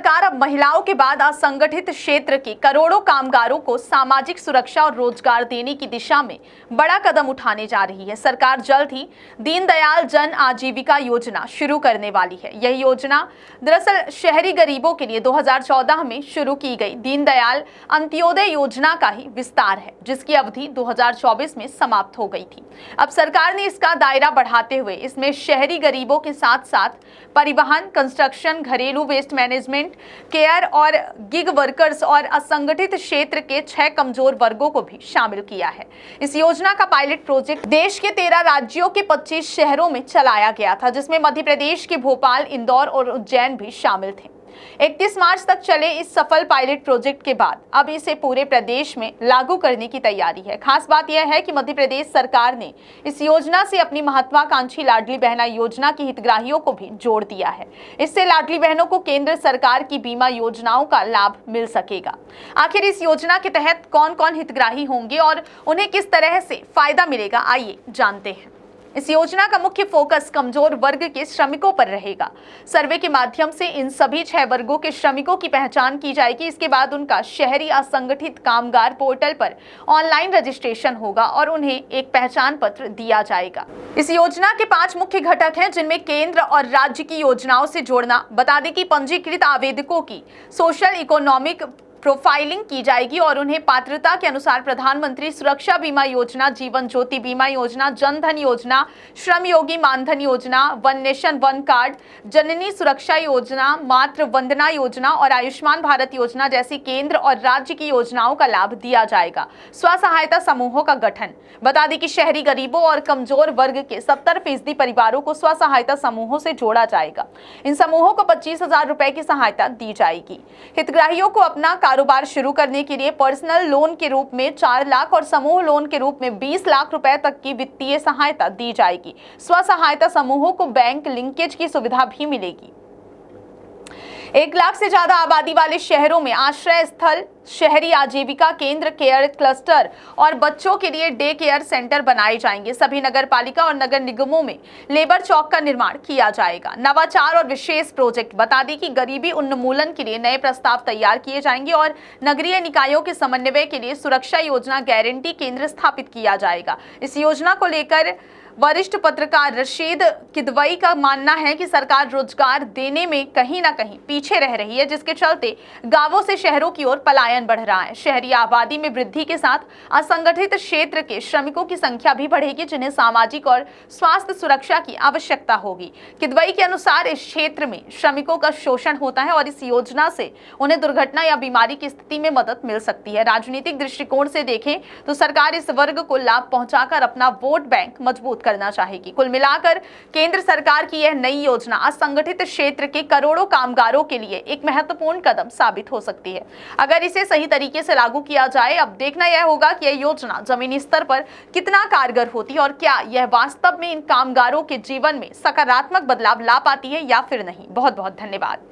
सरकार अब महिलाओं के बाद असंगठित क्षेत्र के करोड़ों कामगारों को सामाजिक सुरक्षा और रोजगार देने की दिशा में बड़ा कदम उठाने जा रही है। सरकार जल्द ही दीनदयाल जन आजीविका योजना शुरू करने वाली है। यह योजना दरअसल शहरी गरीबों के लिए 2014 में शुरू की गई दीनदयाल अंत्योदय योजना का ही विस्तार है, जिसकी अवधि 2024 में समाप्त हो गई थी। अब सरकार ने इसका दायरा बढ़ाते हुए इसमें शहरी गरीबों के साथ साथ परिवहन, कंस्ट्रक्शन, घरेलू वेस्ट मैनेजमेंट, केयर और गिग वर्कर्स और असंगठित क्षेत्र के 6 कमजोर वर्गों को भी शामिल किया है। इस योजना का पायलट प्रोजेक्ट देश के 13 राज्यों के 25 शहरों में चलाया गया था, जिसमें मध्य प्रदेश के भोपाल, इंदौर और उज्जैन भी शामिल थे। 31 मार्च तक चले इस सफल पायलट प्रोजेक्ट के बाद अब इसे पूरे प्रदेश में लागू करने की तैयारी है। खास बात यह है कि मध्य प्रदेश सरकार ने इस योजना से अपनी महत्वाकांक्षी लाडली बहना योजना के हितग्राहियों को भी जोड़ दिया है। इससे लाडली बहनों को केंद्र सरकार की बीमा योजनाओं का लाभ मिल सकेगा। आखिर इस योजना के तहत कौन कौन हितग्राही होंगे और उन्हें किस तरह से फायदा मिलेगा, आइए जानते हैं। इस योजना का मुख्य फोकस कमजोर वर्ग के श्रमिकों पर रहेगा। सर्वे के माध्यम से इन सभी 6 वर्गों के श्रमिकों की पहचान की जाएगी। इसके बाद उनका शहरी असंगठित कामगार पोर्टल पर ऑनलाइन रजिस्ट्रेशन होगा और उन्हें एक पहचान पत्र दिया जाएगा। इस योजना के 5 मुख्य घटक हैं, जिनमें केंद्र और राज्य की योजनाओं से जोड़ना। बता दें कि पंजीकृत आवेदकों की सोशल इकोनॉमिक प्रोफाइलिंग की जाएगी और उन्हें पात्रता के अनुसार प्रधानमंत्री सुरक्षा बीमा योजना, जीवन ज्योति बीमा योजना, जन धन योजना, श्रम योगी मानधन योजना, वन नेशन वन कार्ड, जननी सुरक्षा योजना, मातृ वंदना योजना और आयुष्मान भारत योजना जैसी केंद्र और राज्य की योजनाओं का लाभ दिया जाएगा। स्व सहायता समूहों का गठन। बता दें कि शहरी गरीबों और कमजोर वर्ग के 70% परिवारों को स्व सहायता समूहों से जोड़ा जाएगा। इन समूहों को 25,000 रुपए की सहायता दी जाएगी। हितग्राहियों को अपना कारोबार शुरू करने के लिए पर्सनल लोन के रूप में 4 लाख और समूह लोन के रूप में 20 लाख रुपए तक की वित्तीय सहायता दी जाएगी। स्व सहायता समूहों को बैंक लिंकेज की सुविधा भी मिलेगी। 1 लाख से ज्यादा आबादी वाले शहरों में आश्रय स्थल, शहरी आजीविका केंद्र, केयर क्लस्टर और बच्चों के लिए डे केयर सेंटर बनाए जाएंगे। सभी नगर पालिका और नगर निगमों में लेबर चौक का निर्माण किया जाएगा। नवाचार और विशेष प्रोजेक्ट। बता दें कि गरीबी उन्मूलन के लिए नए प्रस्ताव तैयार किए जाएंगे और नगरीय निकायों के समन्वय के लिए सुरक्षा योजना गारंटी केंद्र स्थापित किया जाएगा। इस योजना को लेकर वरिष्ठ पत्रकार रशीद किदवई का मानना है कि सरकार रोजगार देने में कहीं ना कहीं पीछे रह रही है, जिसके चलते गांवों से शहरों की ओर पलायन बढ़ रहा है। शहरी आबादी में वृद्धि के साथ असंगठित क्षेत्र के श्रमिकों की संख्या भी बढ़ेगी, जिन्हें सामाजिक और स्वास्थ्य सुरक्षा की आवश्यकता होगी। किदवई के अनुसार इस क्षेत्र में श्रमिकों का शोषण होता है और इस योजना से उन्हें दुर्घटना या बीमारी की स्थिति में मदद मिल सकती है। राजनीतिक दृष्टिकोण से देखें तो सरकार इस वर्ग को लाभ पहुंचाकर अपना वोट बैंक मजबूत करना चाहेगी। कुल मिलाकर केंद्र सरकार की यह नई योजना असंगठित क्षेत्र के करोड़ों कामगारों के लिए एक महत्वपूर्ण कदम साबित हो सकती है। अगर इसे सही तरीके से लागू किया जाए, अब देखना यह होगा कि यह योजना जमीनी स्तर पर कितना कारगर होती है और क्या यह वास्तव में इन कामगारों के जीवन में सकारात्मक बदलाव ला पाती है या फिर नहीं। बहुत बहुत धन्यवाद।